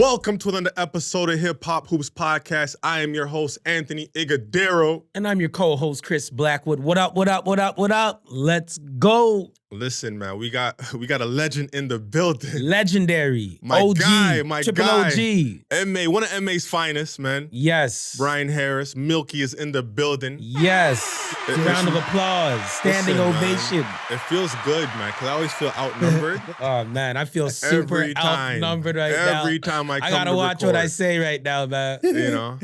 Welcome to another episode of Hip Hop Hoops Podcast. I am your host, Anthony Iggy. And I'm your co-host, Chris Blackwood. What up, what up, what up, what up? Let's go. Listen, man, we got a legend in the building. Legendary. My OG. guy, my Triple guy. OG. MA, one of MA's finest, man. Yes. Brian Harris. Milky is in the building. Yes. Round of applause. Standing ovation. Man, it feels good, man, because I always feel outnumbered. Oh, man, I feel super outnumbered right now. Every time I come gotta to watch record, what I say right now, man. You know?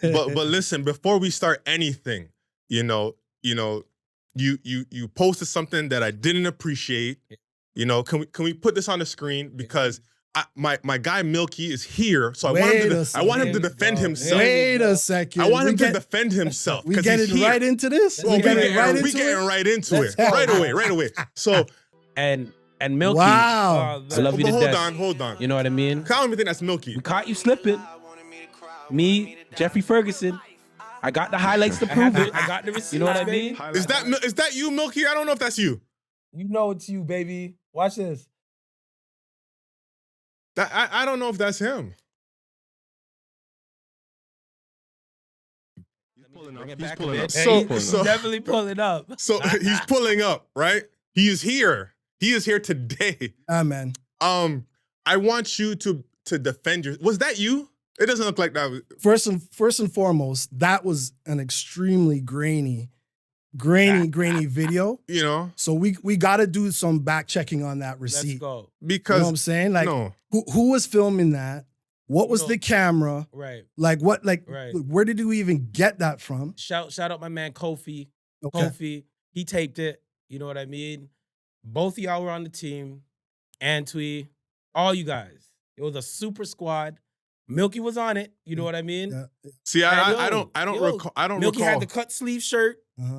but listen, before we start anything, you posted something that I didn't appreciate. You know, can we put this on the screen? Because my guy Milky is here, so I want him to defend himself. Wait a second. I want him to defend himself. We getting right into this? Well, we getting right into it. Right away. So and Milky. Wow. I love you to death. Hold on. You know what I mean? I don't even think that's Milky. We caught you slipping. Me, Jeffrey Ferguson. I got the highlights to prove it. I got the receipts. You know what I mean? Is that you, Milky? I don't know if that's you. You know it's you, baby. Watch this. I don't know if that's him. He's pulling up. He's definitely pulling up. So he's pulling up, right? He is here. He is here today. Amen. I want you to defend your. Was that you? It doesn't look like that. First and foremost, that was an extremely grainy video. You know. So we got to do some back checking on that receipt. Let's go. Because you know what I'm saying? Like, who was filming that? What was the camera? Right. Like what? Like right. Where did you even get that from? Shout out my man Kofi. Okay. Kofi, he taped it. You know what I mean? Both of y'all were on the team. Antwi, all you guys. It was a super squad. Milky was on it. You know what I mean? Yeah. See, I don't recall. Milky had the cut sleeve shirt.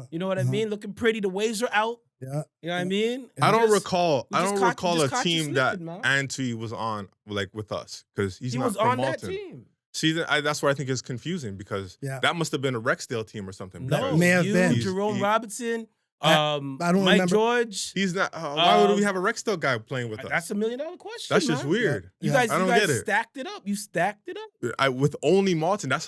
You know what I Uh-huh. mean? Looking pretty. The waves were out. Yeah. You know what I mean? I don't recall a caught you team that slipping, man. Antwi was on like with us because he was from on Malton. that team. See, that's where I think it's confusing because that must have been a Rexdale team or something. No, may have been. Jerome Robinson. I don't Mike remember. George. He's not. Why would we have a Rexdale guy playing with us? That's $1 million question. That's just man. weird. You guys get it. stacked it up. You stacked it up. With only Malton. That's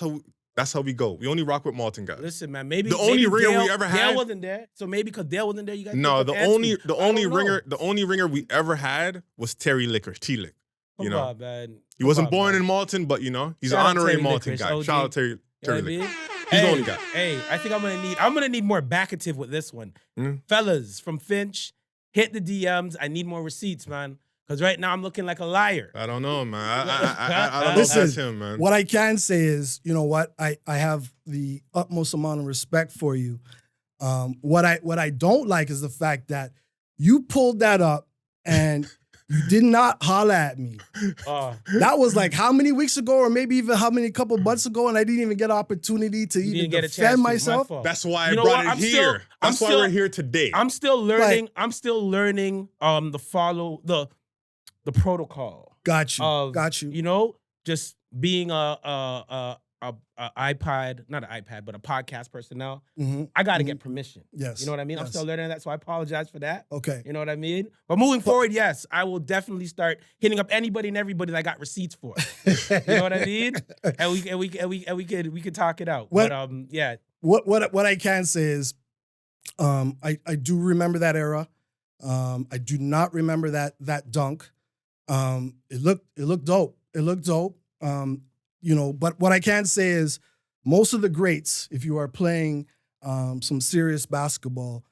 how we go. We only rock with Malton guys. Listen, man. Maybe the only ringer we ever had. Dale wasn't there, so maybe because Dale wasn't there, you guys. No, the only ringer we ever had was Terry Licker, T-Lick. You know, on, man. He wasn't born in Malton, but you know, he's an honorary Malton guy. Shout out Terry Licker. He's the only guy. Hey, I think I'm gonna need more backative with this one. Fellas from Finch, hit the DMs. I need more receipts, man. Because right now I'm looking like a liar. I don't know, man. I don't know if Listen, that's him, man. What I can say is, you know what? I have the utmost amount of respect for you. What I don't like is the fact that you pulled that up and you did not holler at me. That was like how many weeks ago, or maybe even couple months ago, and I didn't even get an opportunity to even defend myself. That's why I brought it here. That's why we're here today. I'm still learning. I'm still learning the protocol. Got you. You know, just being a iPad, not an iPad, but a podcast person now. I got to get permission. Yes. You know what I mean? I'm still learning that, so I apologize for that. Okay. You know what I mean? But moving forward, yes, I will definitely start hitting up anybody and everybody that I got receipts for. You know what I mean? And we can talk it out. What, but yeah. What I can say is, I do remember that era. I do not remember that dunk. It looked dope. It looked dope. You know, but what I can say is most of the greats, if you are playing some serious basketball,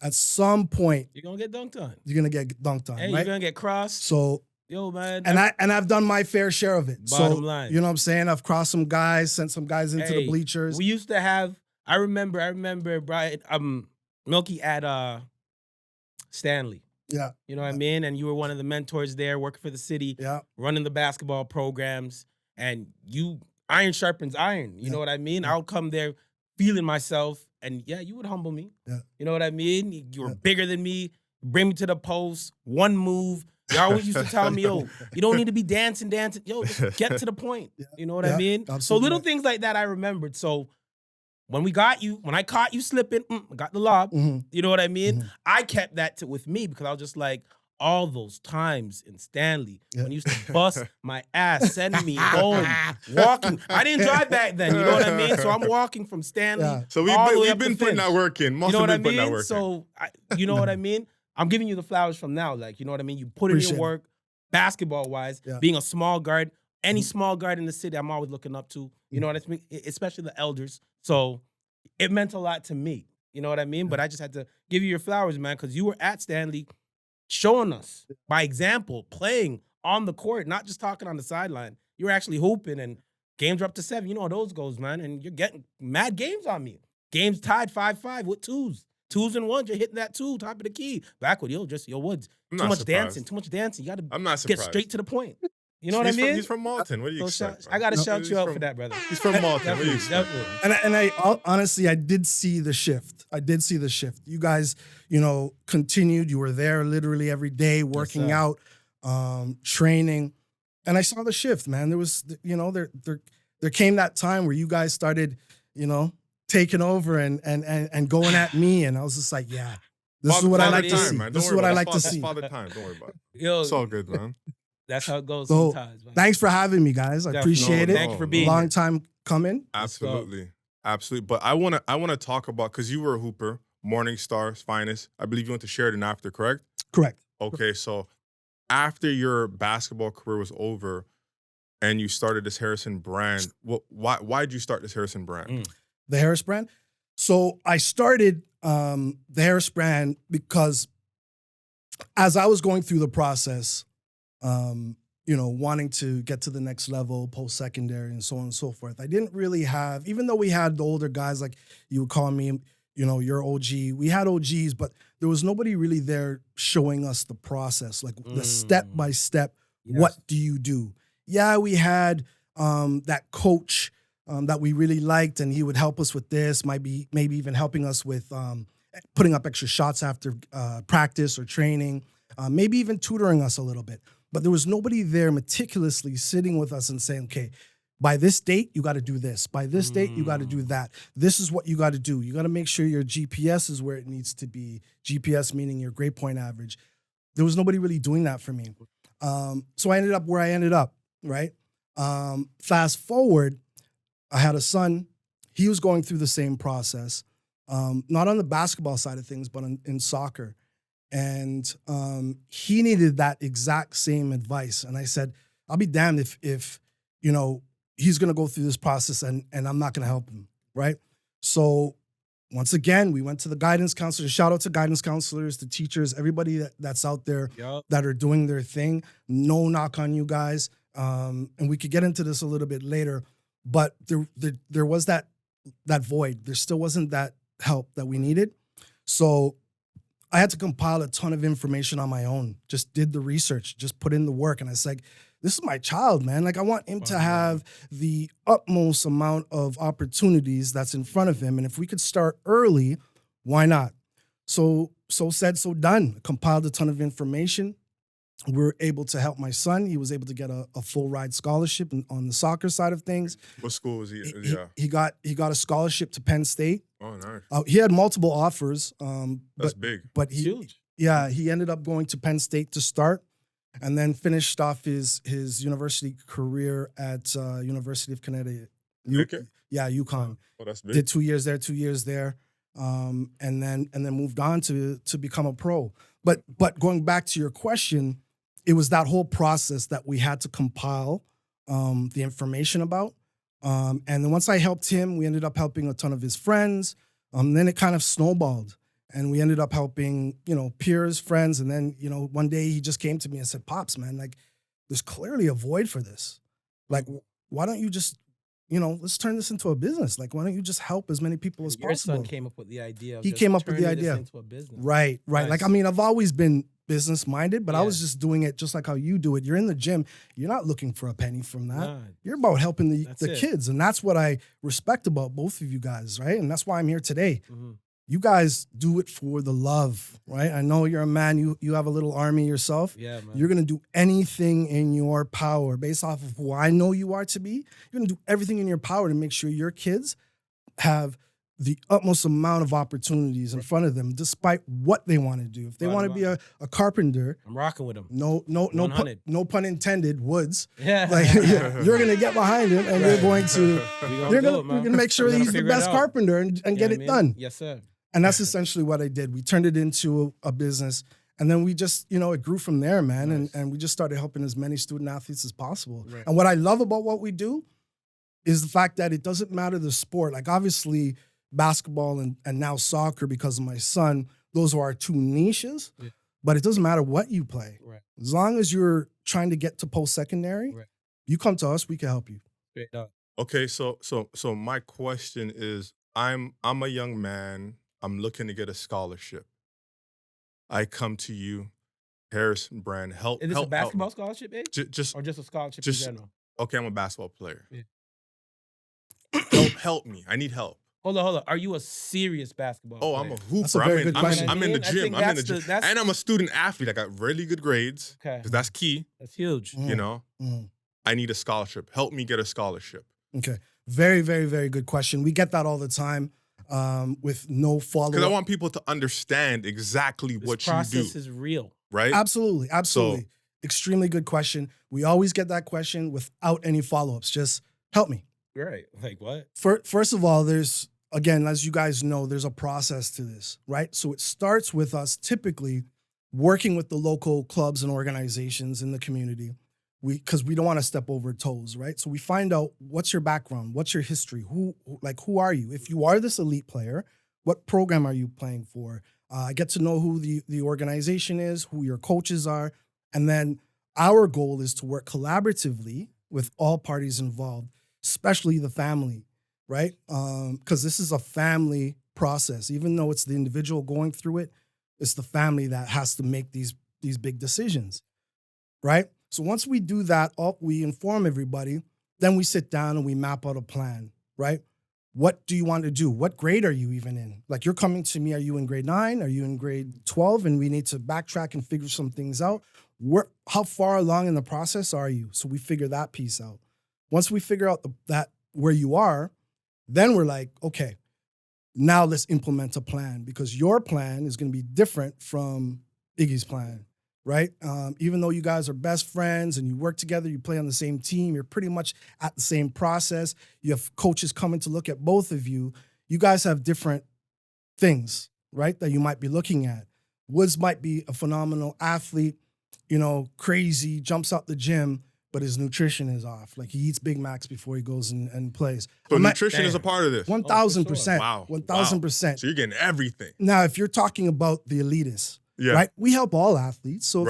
at some point you're gonna get dunked on. You're gonna get dunked on, hey, right? You're gonna get crossed. So yo, man. And I've done my fair share of it. Bottom line. You know what I'm saying? I've crossed some guys, sent some guys into the bleachers. We used to have, I remember Brian, Milky at Stanley. Yeah. You know what I mean? And you were one of the mentors there, working for the city, running the basketball programs. And iron sharpens iron. You know what I mean? I'll come there feeling myself. And yeah, you would humble me. Yeah. You know what I mean? You were bigger than me. Bring me to the post. One move. You always used to tell me, yo, you don't need to be dancing. Yo, just get to the point. You know what I mean? Absolutely. So little things like that I remembered. So when I caught you slipping, got the lob, you know what I mean? I kept that with me because I was just like, all those times in Stanley when you used to bust my ass, send me home, walking. I didn't drive back then, you know what I mean? So I'm walking from Stanley. Yeah. So we've been putting that work in. You know what I mean? So you know what I mean? I'm giving you the flowers from now. Like, you know what I mean? You put in your work, basketball-wise, being a small guard. Any small guard in the city, I'm always looking up to. You know what I mean? Especially the elders. So it meant a lot to me. You know what I mean? But I just had to give you your flowers, man, because you were at Stanley showing us by example, playing on the court, not just talking on the sideline. You were actually hooping, and games are up to 7. You know how those goes, man. And you're getting mad games on me. Games tied 5-5 with 2s. 2s and 1s, you're hitting that 2, top of the key. Back with Woods. Too much dancing. You got to get straight to the point. You know what I mean? He's from Malton. What do you expect? I got to shout you out for that, brother. He's from Malton. What do you expect? And I honestly, I did see the shift. You guys, continued. You were there literally every day, working out, training. And I saw the shift, man. There was, there came that time where you guys started, taking over and going at me. And I was just like, yeah, this is what I like to see. This is what I like to see. Father time. Don't worry about it. Yo, it's all good, man. That's how it goes so, sometimes, man. Thanks for having me, guys. I appreciate it. Thank you for being Long time coming. Absolutely. But I wanna talk about, because you were a hooper, Morning Star's finest. I believe you went to Sheridan after, correct? Correct. Okay, so after your basketball career was over and you started this Harrison brand, why did you start this Harrison brand? The Harris brand? So I started the Harris brand because as I was going through the process, wanting to get to the next level, post-secondary and so on and so forth. I didn't really have, even though we had the older guys, like you would call me, your OG, we had OGs, but there was nobody really there showing us the process, like the step-by-step, what do you do? Yeah, we had that coach that we really liked, and he would help us with this, maybe even helping us with putting up extra shots after practice or training, maybe even tutoring us a little bit. But there was nobody there meticulously sitting with us and saying, okay, by this date, you got to do this. By this date, you got to do that. This is what you got to do. You got to make sure your GPS is where it needs to be. GPS meaning your grade point average. There was nobody really doing that for me. So I ended up where I ended up, right? Fast forward, I had a son. He was going through the same process, not on the basketball side of things, but in soccer. And he needed that exact same advice. And I said, I'll be damned if he's going to go through this process and I'm not going to help him, right? So once again, we went to the guidance counselors. Shout out to guidance counselors, the teachers, everybody that's out there that are doing their thing. No knock on you guys. And we could get into this a little bit later, but there was that void. There still wasn't that help that we needed. So I had to compile a ton of information on my own, just did the research, just put in the work. And I was like, this is my child, man. Like, I want him to have the utmost amount of opportunities that's in front of him. And if we could start early, why not? So said, so done. Compiled a ton of information. We were able to help my son. He was able to get a full ride scholarship on the soccer side of things. What school was he? He got a scholarship to Penn State. Oh, nice. He had multiple offers. That's big. But huge. Yeah, he ended up going to Penn State to start, and then finished off his university career at University of Connecticut. Yeah, UConn. Oh, that's big. Did 2 years there, 2 years there, and then moved on to become a pro. But going back to your question, it was that whole process that we had to compile the information about. And then once I helped him, we ended up helping a ton of his friends. Then it kind of snowballed. And we ended up helping, peers, friends. And then, one day he just came to me and said, Pops, man, like, there's clearly a void for this. Like, why don't you just, let's turn this into a business. Like, why don't you just help as many people as possible? Your son came up with the idea. He came up with the idea. Into a business. Right. Nice. Like, I mean, I've always been business minded, but I was just doing it just like how you do it. You're in the gym. You're not looking for a penny from that. Nah, you're about helping the kids. And that's what I respect about both of you guys, right? And that's why I'm here today. Mm-hmm. You guys do it for the love, right? I know you're a man. You have a little army yourself. Yeah, man. You're going to do anything in your power based off of who I know you are to be. You're going to do everything in your power to make sure your kids have the utmost amount of opportunities in front of them, despite what they want to do. If they want to be a carpenter, I'm rocking with them. No pun intended. Woods. Yeah, like you're gonna get behind him, and you're going to you're gonna make sure he's the best carpenter and get it done. Yes, sir. And that's essentially what I did. We turned it into a business. And then we just, it grew from there, man. Nice. And we just started helping as many student athletes as possible. Right. And what I love about what we do is the fact that it doesn't matter the sport. Like, obviously, basketball and now soccer, because of my son, those are our two niches. Yeah. But it doesn't matter what you play. Right. As long as you're trying to get to post-secondary, you come to us, we can help you. Okay, so my question is, I'm a young man. I'm looking to get a scholarship. I come to you, Harris and Brand. Help. Is this a basketball scholarship, eh? Just or just a scholarship in general? Okay, I'm a basketball player. Yeah. Help me. I need help. Hold on. Are you a serious basketball player? I'm a hooper. I'm in the gym. And I'm a student athlete. I got really good grades. Okay. Because that's key. That's huge. I need a scholarship. Help me get a scholarship. Okay. Very, very, very good question. We get that all the time. With no follow-up. Because I want people to understand exactly what you do. This process is real. Right? Absolutely. So, extremely good question. We always get that question without any follow-ups. Just help me. Right. Like what? First of all, there's, again, as you guys know, there's a process to this, right? So it starts with us typically working with the local clubs and organizations in the community. Because we don't want to step over toes, right? So we find out, what's your background, what's your history, who are you? If you are this elite player, what program are you playing for? Get to know who the organization is, who your coaches are, and then our goal is to work collaboratively with all parties involved, especially the family, right? Because this is a family process. Even though it's the individual going through it, it's the family that has to make these big decisions, right? So once we do that, we inform everybody, then we sit down and we map out a plan, right? What do you want to do? What grade are you even in? Like, you're coming to me, are you in grade 9? Are you in grade 12? And we need to backtrack and figure some things out. How far along in the process are you? So we figure that piece out. Once we figure out that where you are, then we're like, okay, now let's implement a plan, because your plan is going to be different from Iggy's plan. Right? Even though you guys are best friends and you work together, you play on the same team, you're pretty much at the same process. You have coaches coming to look at both of you. You guys have different things, right, that you might be looking at. Woods might be a phenomenal athlete, crazy, jumps out the gym, but his nutrition is off. Like, he eats Big Macs before he goes and plays. So nutrition is a part of this? 1,000%. Wow. 1,000%. So you're getting everything. Now, if you're talking about the elitists, yeah. Right? We help all athletes. So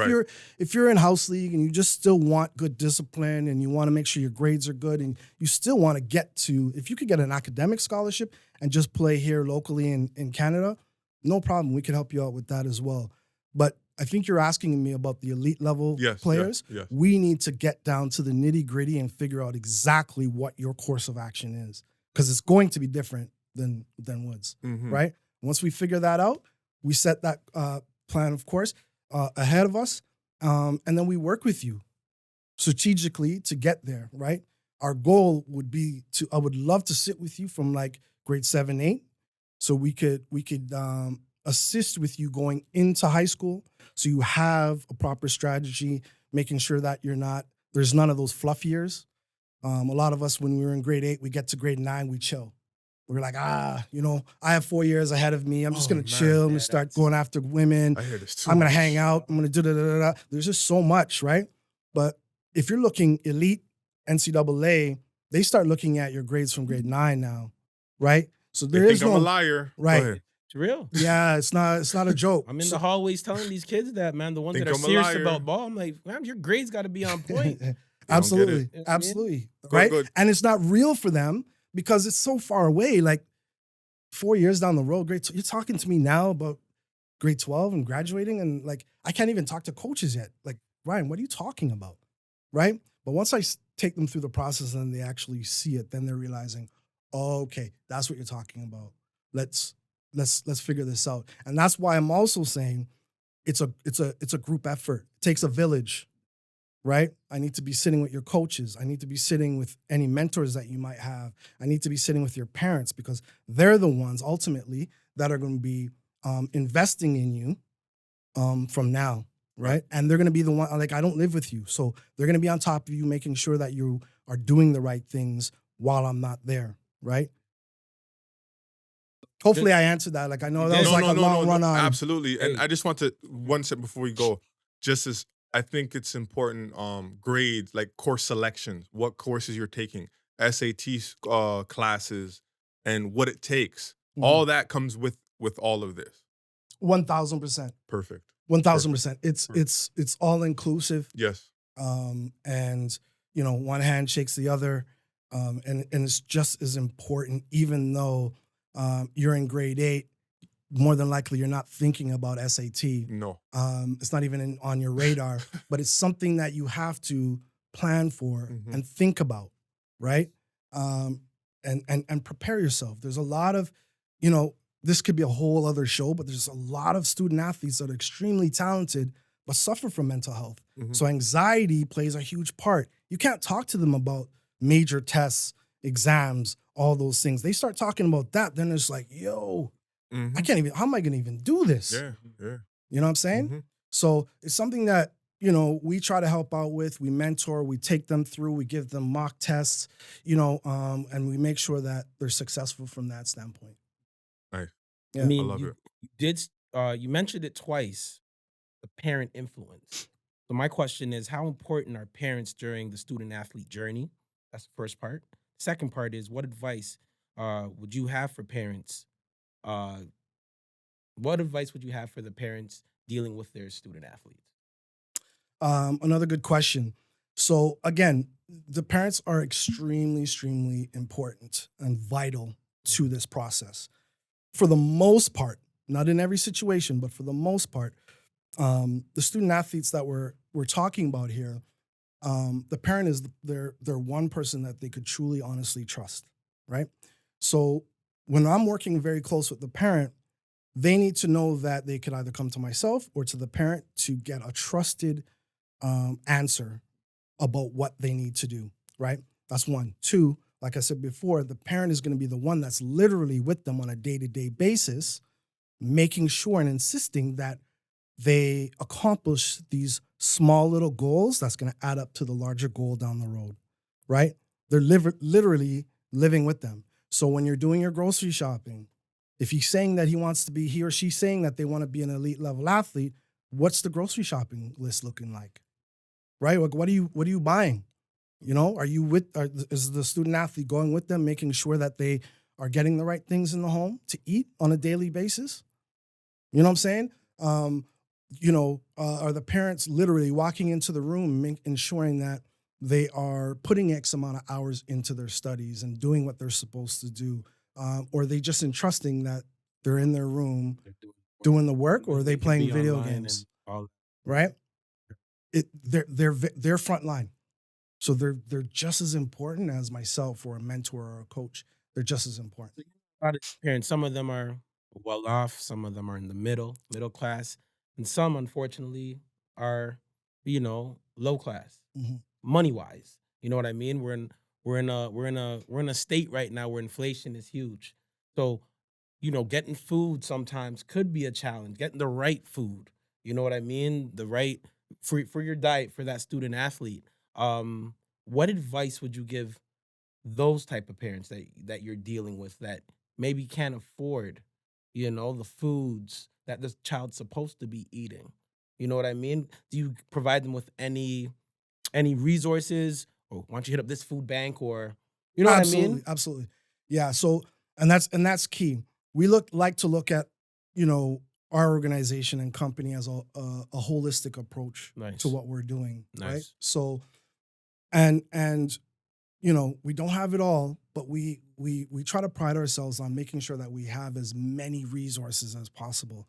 if you're in house league and you just still want good discipline and you want to make sure your grades are good and you still want to get to, if you could get an academic scholarship and just play here locally in Canada, no problem. We can help you out with that as well. But I think you're asking me about the elite level players. Yes. We need to get down to the nitty gritty and figure out exactly what your course of action is, because it's going to be different than Woods, right? Once we figure that out, we set that plan, of course, ahead of us. And then we work with you strategically to get there, right? Our goal would be I would love to sit with you from like grade 7, 8. So we could assist with you going into high school. So you have a proper strategy, making sure that there's none of those fluff years. A lot of us, when we were in grade 8, we get to grade 9, we chill. We're like, I have 4 years ahead of me. I'm just going to chill. I'm going to start going after women. I hear this too I'm going much. to hang out. I'm going to do da-da-da-da. There's just so much, right? But if you're looking elite NCAA, they start looking at your grades from grade 9 now, right? So they think I'm a liar. Right. It's real. Yeah, it's not a joke. I'm in the hallways telling these kids that, man, the ones that are serious about ball, I'm like, man, your grades got to be on point. Absolutely. Absolutely. Right? Good. And it's not real for them, because it's so far away. Like 4 years down the road, you're talking to me now about grade 12 and graduating, and like, I can't even talk to coaches yet. Like, Ryan, what are you talking about? Right? But once I take them through the process and they actually see it, then they're realizing, oh, okay, that's what you're talking about. Let's figure this out. And that's why I'm also saying it's a group effort. It takes a village. right? I need to be sitting with your coaches. I need to be sitting with any mentors that you might have. I need to be sitting with your parents because they're the ones ultimately that are going to be investing in you from now, right? And they're going to be the one, like, I don't live with you. So they're going to be on top of you, making sure that you are doing the right things while I'm not there, right? Hopefully I answered that. Like, I know that was like a long run on. Absolutely. And I just want to, one step before we go, just as I think it's important, grades, like course selections, what courses you're taking, SAT classes, and what it takes. All that comes with all of this. 1,000%. Perfect. 1,000%. It's all inclusive. Yes. And you know, one hand shakes the other. And it's just as important, even though you're in grade 8, more than likely you're not thinking about SAT. No. It's not even on your radar, but it's something that you have to plan for and think about, right? And prepare yourself. There's a lot of, you know, this could be a whole other show, but there's a lot of student athletes that are extremely talented but suffer from mental health. So anxiety plays a huge part. You can't talk to them about major tests, exams, all those things. They start talking about that, then it's like, yo, I can't even, how am I going to even do this? Yeah. You know what I'm saying? So it's something that, you know, we try to help out with. We mentor, we take them through, we give them mock tests, you know, and we make sure that they're successful from that standpoint. Nice. Yeah. I mean, love you it. did, you mentioned it twice, the parent influence. So my question is, how important are parents during the student athlete journey? That's the first part. Second part is, what advice would you have for parents? What advice would you have for the parents dealing with their student athletes? Another good question. So again, the parents are extremely, extremely important and vital to this process. For the most part, not in every situation, but for the most part, the student athletes that we're talking about here, the parent is they're one person that they could truly, honestly trust, right? So when I'm working very close with the parent, they need to know that they could either come to myself or to the parent to get a trusted answer about what they need to do, right? That's one. Two, like I said before, the parent is going to be the one that's literally with them on a day-to-day basis, making sure and insisting that they accomplish these small little goals that's going to add up to the larger goal down the road, right? They're literally living with them. So when you're doing your grocery shopping, if he's saying that he or she's saying that they want to be an elite level athlete, what's the grocery shopping list looking like? Right? Like, what are you buying? You know, is the student athlete going with them, making sure that they are getting the right things in the home to eat on a daily basis? You know what I'm saying? Are the parents literally walking into the room, ensuring that they are putting X amount of hours into their studies and doing what they're supposed to do? Or are they just entrusting that they're in their room doing the work, or are they playing video games? Right? They're front line. So they're just as important as myself or a mentor or a coach. They're just as important. A lot of parents, some of them are well off, some of them are in the middle class, and some, unfortunately, are, low class, money wise. You know what I mean? We're in a state right now where inflation is huge. So, getting food sometimes could be a challenge. Getting the right food, you know what I mean? The right for your diet for that student athlete. What advice would you give those type of parents that you're dealing with that maybe can't afford, the foods that this child's supposed to be eating? You know what I mean? Do you provide them with any resources, or why don't you hit up this food bank, or what I mean? Absolutely. Yeah. So and that's key. We like to look at, our organization and company as a holistic approach to what we're doing. Nice. Right. So and we don't have it all, but we try to pride ourselves on making sure that we have as many resources as possible.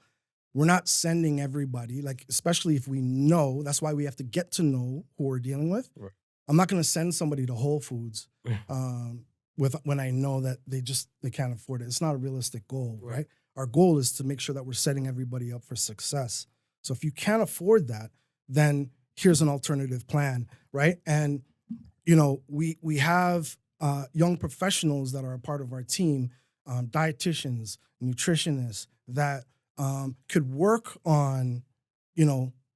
We're not sending everybody, like, especially if we know, that's why we have to get to know who we're dealing with. Right. I'm not going to send somebody to Whole Foods when I know that they can't afford it. It's not a realistic goal, right? Our goal is to make sure that we're setting everybody up for success. So if you can't afford that, then here's an alternative plan, right? And we have young professionals that are a part of our team, dietitians, nutritionists that could work on,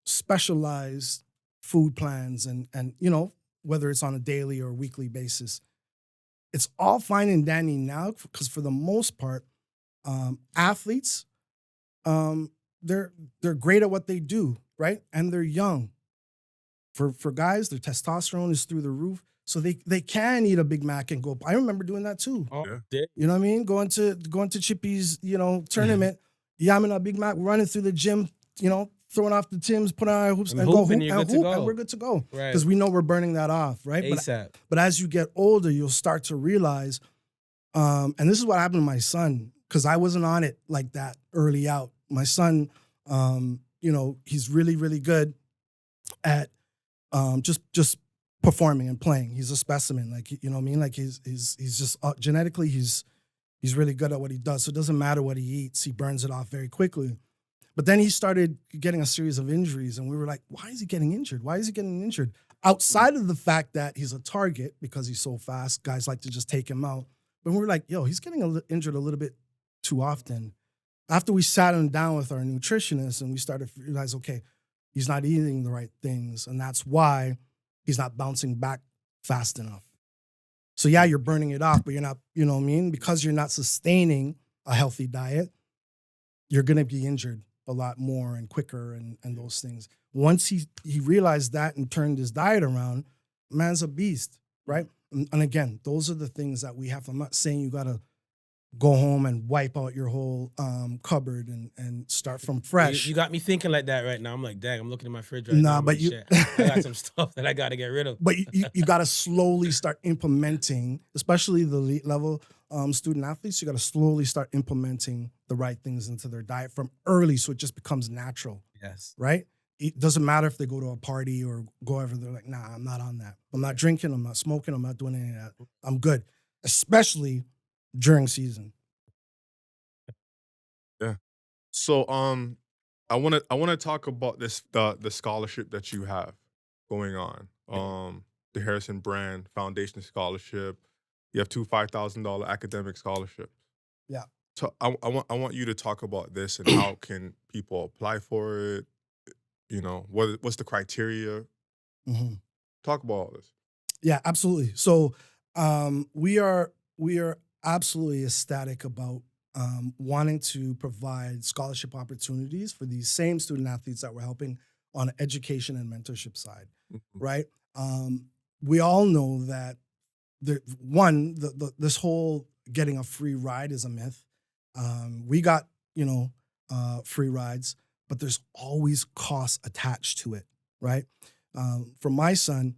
specialized food plans and whether it's on a daily or weekly basis. It's all fine and dandy now because for the most part, athletes, they're great at what they do, right? And they're young. For guys, their testosterone is through the roof. So they can eat a Big Mac and go. I remember doing that too. Oh, Yeah. You know what I mean? Going to Chippy's, tournament, yamming a Big Mac, running through the gym, throwing off the Timbs, putting on our hoops, and go hoop, and we're good to go. Right. Because we know we're burning that off, right? ASAP. But as you get older, you'll start to realize, and this is what happened to my son, because I wasn't on it like that early out. My son, he's really, really good at just performing and playing. He's a specimen, like, you know what I mean? Like he's just genetically, he's really good at what he does. So it doesn't matter what he eats. He burns it off very quickly. But then he started getting a series of injuries, and we were like, why is he getting injured? Why is he getting injured? Outside of the fact that he's a target because he's so fast, guys like to just take him out. But we were like, yo, he's getting injured a little bit too often. After we sat him down with our nutritionist and we started to realize, okay, he's not eating the right things, and that's why he's not bouncing back fast enough. So yeah, you're burning it off, but you're not, you know what I mean? Because you're not sustaining a healthy diet, you're going to be injured a lot more and quicker and those things. Once he realized that and turned his diet around, man's a beast, right? And again, those are the things that we have. I'm not saying you got to go home and wipe out your whole cupboard and start from fresh. You got me thinking like that right now. I'm like, dang, I'm looking at my fridge right Nah, now. but Shit, I got some stuff that I got to get rid of. But you got to slowly start implementing, especially the elite level student athletes. You got to slowly start implementing the right things into their diet from early, so it just becomes natural. Yes. Right? It doesn't matter if they go to a party or go over. They're like, nah, I'm not on that. I'm not drinking. I'm not smoking. I'm not doing any of that. I'm good, especially during season. Yeah. So I wanna talk about the scholarship that you have going on. The Harrison Brand Foundation Scholarship. You have two $5,000 academic scholarships. Yeah. So I want you to talk about this and how can people apply for it? What's the criteria? Mm-hmm. Talk about all this. Yeah, absolutely. So we are absolutely ecstatic about wanting to provide scholarship opportunities for these same student athletes that we're helping on the education and mentorship side, right? We all know that this whole getting a free ride is a myth. We got free rides, but there's always costs attached to it, right? For my son,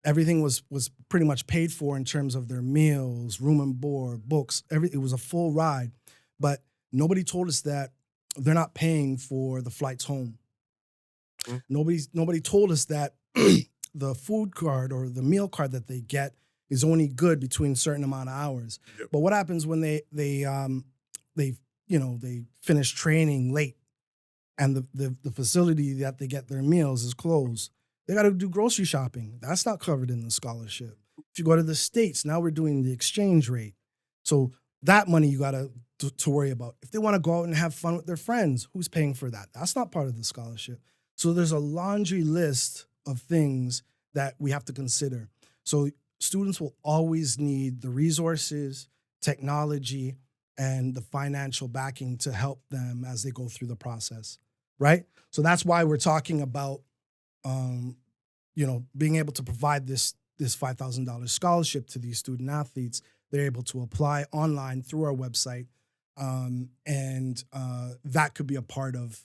everything was pretty much paid for in terms of their meals, room and board, books. It was a full ride, but nobody told us that they're not paying for the flights home. Nobody told us that the food card or the meal card that they get is only good between a certain amount of hours. Yep. But what happens when they finish training late and the facility that they get their meals is closed? They got to do grocery shopping. That's not covered in the scholarship. If you go to the States, now we're doing the exchange rate. So that money you got to worry about. If they want to go out and have fun with their friends, who's paying for that? That's not part of the scholarship. So there's a laundry list of things that we have to consider. So students will always need the resources, technology, and the financial backing to help them as they go through the process, right? So that's why we're talking about being able to provide this $5,000 scholarship to these student athletes. They're able to apply online through our website, and that could be a part of,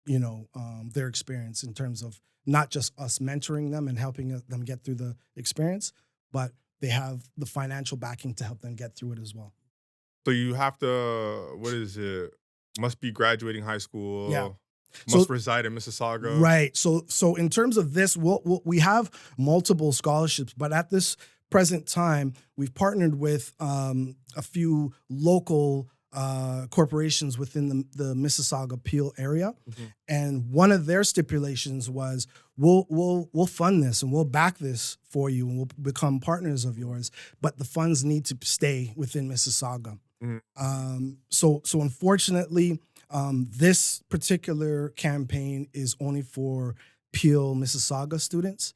their experience in terms of not just us mentoring them and helping them get through the experience, but they have the financial backing to help them get through it as well. So you have to, must be graduating high school. Yeah. Must reside in Mississauga. Right. So in terms of this, we have multiple scholarships, but at this present time, we've partnered with a few local corporations within the Mississauga Peel area, Mm-hmm. and one of their stipulations was we'll fund this and we'll back this for you and we'll become partners of yours, but the funds need to stay within Mississauga. So unfortunately, this particular campaign is only for Peel Mississauga students,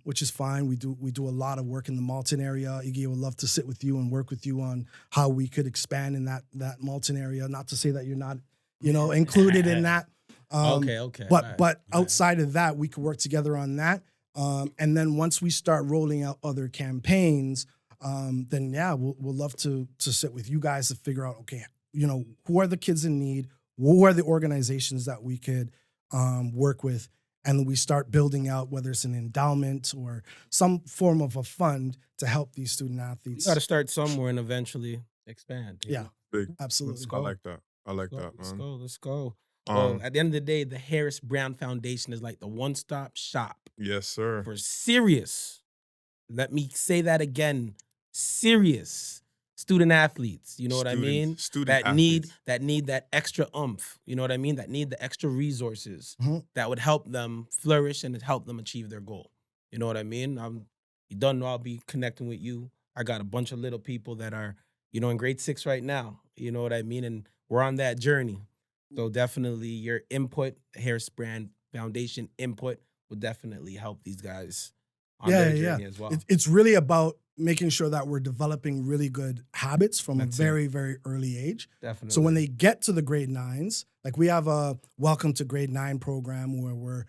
which is fine. We do a lot of work in the Malton area. Iggy would love to sit with you and work with you on how we could expand in that Malton area. Not to say that you're not, included in that. Okay. But outside of that, we could work together on that. And then once we start rolling out other campaigns, then yeah, we'll love to sit with you guys to figure out, okay, who are the kids in need? Who are the organizations that we could work with? And we start building out, whether it's an endowment or some form of a fund to help these student athletes. You got to start somewhere and eventually expand. Yeah, Big. absolutely. I like that. I like that, man. Let's go. Well, at the end of the day, the Harris Brown Foundation is like the one-stop shop. Yes, sir. For serious, let me say that again, serious student athletes. You know what I mean? Student athletes. That need that extra oomph. You know what I mean? That need the extra resources that would help them flourish and help them achieve their goal. You know what I mean? You don't know I'll be connecting with you. I got a bunch of little people that are, in grade 6 right now. You know what I mean? And we're on that journey. So definitely your input, Harris Brand Foundation input, would definitely help these guys on their journey as well. It's really about making sure that we're developing really good habits from a very, very early age. Definitely. So when they get to the grade 9s, like we have a Welcome to Grade 9 program where we're,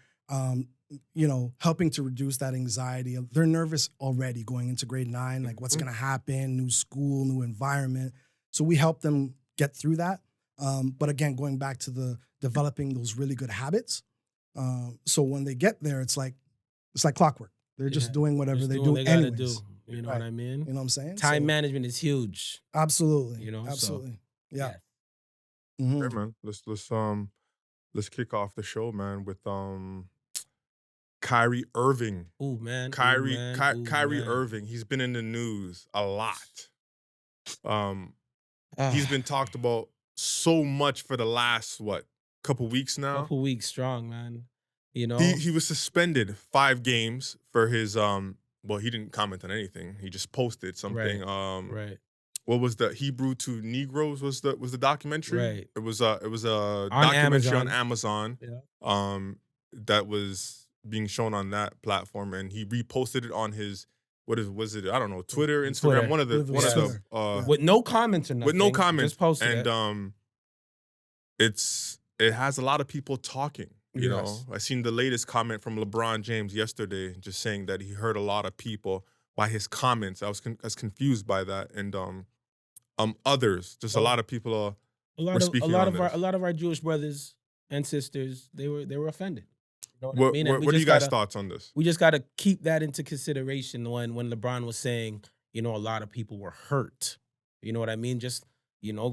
helping to reduce that anxiety. They're nervous already going into grade 9, like what's going to happen, new school, new environment. So we help them get through that. But again, going back to the developing those really good habits. So when they get there, it's like clockwork. They're just doing whatever they do anyways. You know what I mean? You know what I'm saying? Time management is huge. Absolutely. Absolutely. Yeah. Mm-hmm. Hey, man, let's kick off the show, man, with Kyrie Irving. Ooh, man. Kyrie Irving. He's been in the news a lot. He's been talked about so much for the last couple weeks now. Couple weeks strong, man. He was suspended 5 games for his well, he didn't comment on anything. He just posted something. Right. What was the Hebrew to Negroes was the documentary? Right. It was a documentary on Amazon. Yeah. That was being shown on that platform, and he reposted it on his was it? I don't know, Twitter, Instagram, one of the with no comments or nothing. With no comments. Just posted and it has a lot of people talking. You know, I seen the latest comment from LeBron James yesterday, just saying that he hurt a lot of people by his comments. I was confused by that, and others, just a lot of people a lot of our Jewish brothers and sisters, they were offended. You know what are you guys' thoughts on this? We just got to keep that into consideration when LeBron was saying, a lot of people were hurt. You know what I mean? Just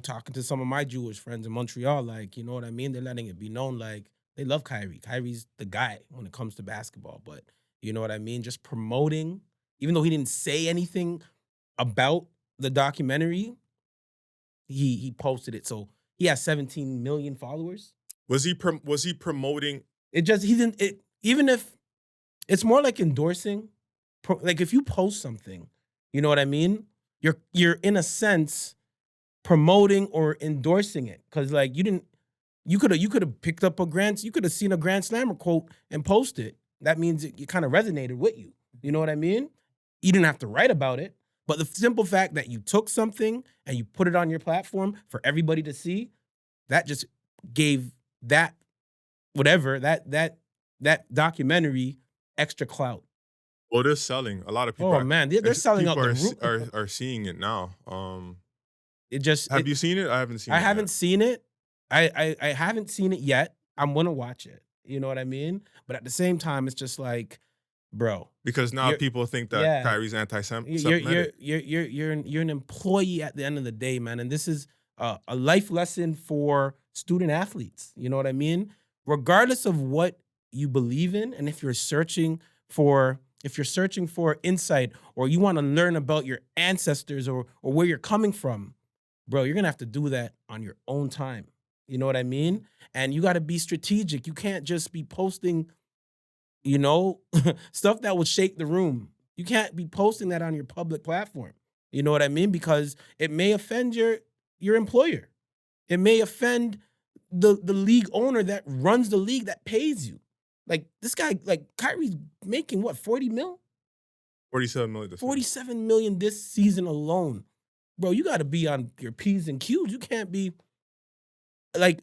talking to some of my Jewish friends in Montreal, like, you know what I mean? They're letting it be known, like, they love Kyrie. Kyrie's the guy when it comes to basketball. But you know what I mean? Just promoting, even though he didn't say anything about the documentary, he posted it. So he has 17 million followers. Was he promoting? Even if it's more like endorsing, like if you post something, you know what I mean? You're in a sense promoting or endorsing it. Cause like you could have picked up you could have seen a Grand Slammer quote and posted it. That means it kind of resonated with you. You know what I mean? You didn't have to write about it, but the simple fact that you took something and you put it on your platform for everybody to see, that just gave that documentary extra clout. Well, they're selling. A lot of people. Oh man, they're selling out the roof. Are seeing it now. Have you seen it? I haven't seen it. I haven't seen it. I haven't seen it yet. I'm gonna watch it. You know what I mean? But at the same time, it's just like, bro. Because now people think that Kyrie's anti-Semitic. You're an employee at the end of the day, man. And this is a life lesson for student athletes. You know what I mean? Regardless of what you believe in, and if you're searching for insight or you want to learn about your ancestors or where you're coming from, bro, you're gonna have to do that on your own time. You know what I mean? And you got to be strategic. You can't just be posting, you know, stuff that would shake the room. You can't be posting that on your public platform. You know what I mean? Because it may offend your employer. It may offend the league owner that runs the league that pays you. Like this guy, like Kyrie's making what, 40 mil? 47 million this season. 47 million this season alone. Bro, you got to be on your P's and Q's. You can't be like,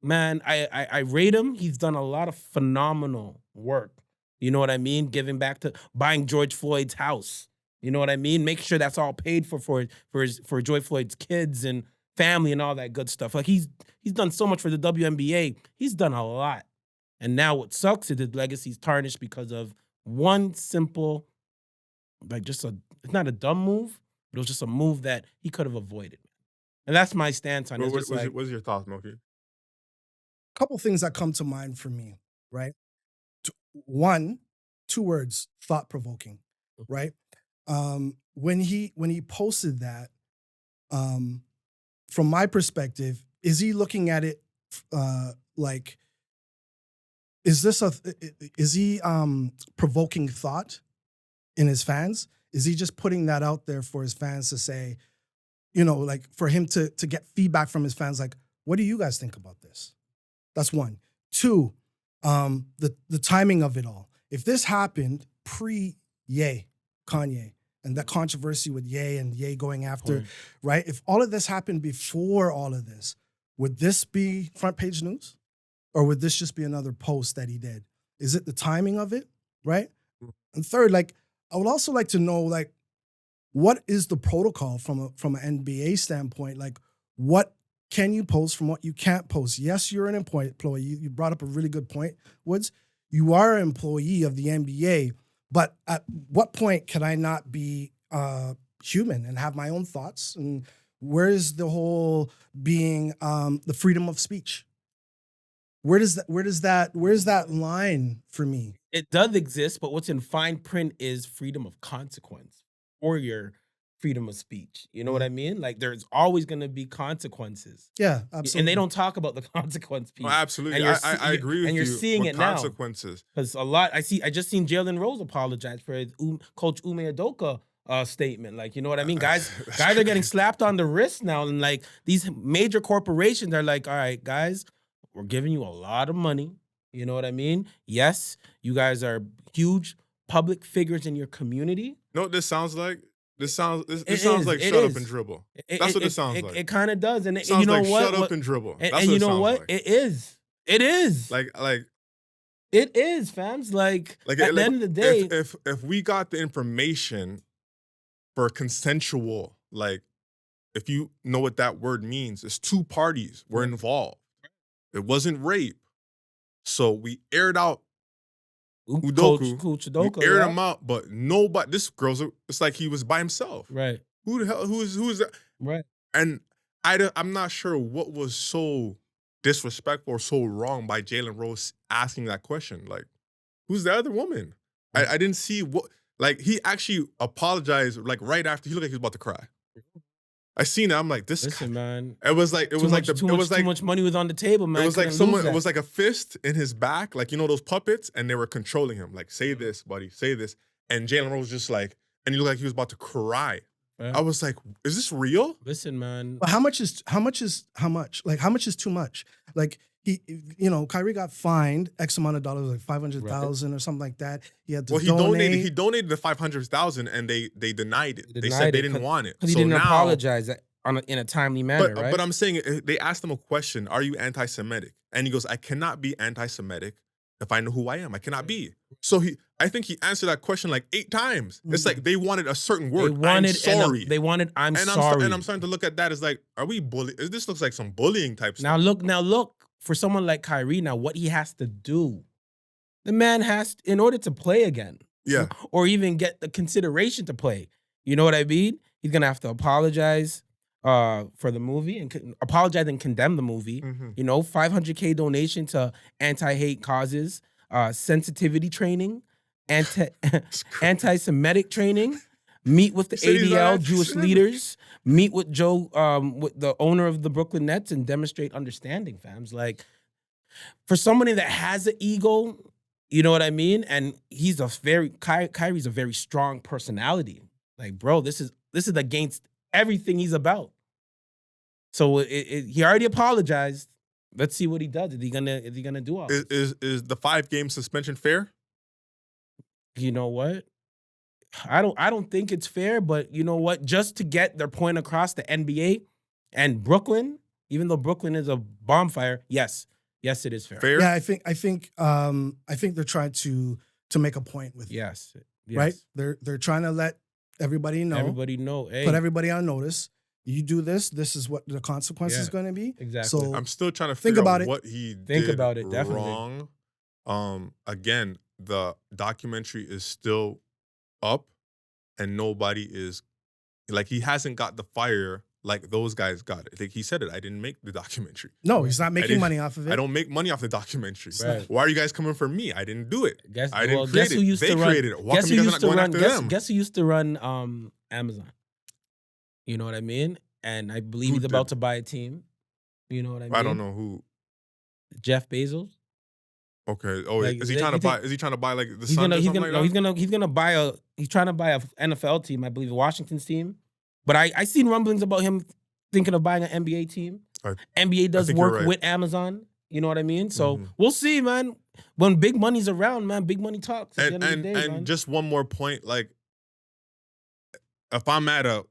man, I rate him. He's done a lot of phenomenal work. You know what I mean? Giving back to buying George Floyd's house. You know what I mean? Make sure that's all paid for George Floyd's kids and family and all that good stuff. Like he's done so much for the WNBA. He's done a lot. And now what sucks is his legacy's tarnished because of one simple, like it's not a dumb move, but it was just a move that he could have avoided. And that's my stance on it. What's your thoughts, Milky? Couple things that come to mind for me, right? One, 2 words, thought-provoking, right? When he posted that, from my perspective, is he looking at it like, is he provoking thought in his fans? Is he just putting that out there for his fans to say, you know, like for him to get feedback from his fans, like, what do you guys think about this? That's one. 2, the timing of it all. If this happened pre-Ye, Kanye, and that controversy with Ye and Ye going after, right? If all of this happened before all of this, would this be front page news? Or would this just be another post that he did? Is it the timing of it, right? And third, like, I would also like to know, like, what is the protocol from an NBA standpoint? Like, what can you post from what you can't post? Yes, you're an employee. You brought up a really good point, Woods. You are an employee of the NBA, but at what point can I not be human and have my own thoughts? And where is the whole being the freedom of speech? Where's that line for me? It does exist, but what's in fine print is freedom of consequence for your freedom of speech. You know what I mean? Like there's always going to be consequences. Yeah, absolutely. And they don't talk about the consequence piece. Oh, absolutely. I agree with you. And you're seeing it now. Consequences. Because a lot, I just seen Jalen Rose apologize for his Coach Ume Udoka statement. Like, you know what I mean? Guys are getting slapped on the wrist now. And like these major corporations are like, all right, guys, we're giving you a lot of money. You know what I mean? Yes, you guys are huge public figures in your community. No, this sounds like? This sounds like shut up and dribble. That's what it sounds like. It kind of does. And sounds you know like what? Shut up and dribble. That's and what you know what? Like. It is. It is. Like it is, fams. Like at the end of the day. If we got the information for consensual, like if you know what that word means, it's 2 parties were involved. It wasn't rape. So we aired out Udoka. Coach Udoka, we aired him out, but nobody, this girl's, it's like he was by himself. Right. Who the hell, who is that? Right. And I'm not sure what was so disrespectful or so wrong by Jalen Rose asking that question. Like, who's the other woman? Right. I didn't see what, like, he actually apologized, like, right after, he looked like he was about to cry. I seen it. I'm like, this. Listen, man. It was like too much money was on the table, man. It was like someone. It was like a fist in his back, like you know those puppets, and they were controlling him. Like, say this, buddy, say this. And Jalen Rose was just like, and he looked like he was about to cry. I was like, is this real? Listen, man. But how much is how much? Like, how much is too much? Like Kyrie got fined X amount of dollars, like $500,000 or something like that. He had to donate. He donated the $500,000 and they denied it. They said they didn't want it. Because he didn't apologize in a timely manner, right? But I'm saying, they asked him a question, are you anti-Semitic? And he goes, I cannot be anti-Semitic if I know who I am. I cannot be. So I think he answered that question like 8 times. It's like they wanted a certain word. I'm sorry. They wanted I'm sorry. sorry. And I'm starting to look at that as like, are we bullying? This looks like some bullying type stuff. Now look, for someone like Kyrie, now what he has to do, the man has, in order to play again, or even get the consideration to play, you know what I mean? He's going to have to apologize for the movie and apologize and condemn the movie. Mm-hmm. You know, $500K donation to anti-hate causes, sensitivity training, anti-Semitic training, meet with the said he's not ADL Jewish anti-Semitic. leaders, meet with Joe, with the owner of the Brooklyn Nets, and demonstrate understanding, fams. Like, for somebody that has an ego, you know what I mean? And he's Kyrie's a very strong personality. Like, bro, this is against everything he's about. So he already apologized. Let's see what he does. Is he gonna do all this? Is the 5-game suspension fair? You know what? I don't think it's fair, but you know what? Just to get their point across, the NBA and Brooklyn, even though Brooklyn is a bonfire, yes, it is fair. Yeah, I think they're trying to make a point with it. Yes. Right? They're trying to let everybody know. Hey. Put everybody on notice. You do this is what the consequence is going to be. Exactly. So I'm still trying to figure out what he did definitely. wrong. Again, the documentary is still up, and nobody is like, he hasn't got the fire like those guys got it. Like he said it. I didn't make the documentary. No, he's not making money off of it. I don't make money off the documentary. Right. Why are you guys coming for me? I didn't do it. I didn't create guess it. Who used they to run, created it. Why guess come who you guys used not to going run? after them? Guess who used to run Amazon? You know what I mean? And I believe he's about to buy a team. You know what I mean? I don't know who. Jeff Bezos. Okay. Oh, Like, is he trying to buy? Is he trying to buy like the He's Suns gonna or something like that? he's gonna buy a. He's trying to buy a NFL team. I believe Washington's team. But I seen rumblings about him thinking of buying an NBA team. NBA does work with Amazon. You know what I mean? So we'll see, man. When big money's around, man, big money talks. At the end of the day, man. Just one more point, like, if I'm at a,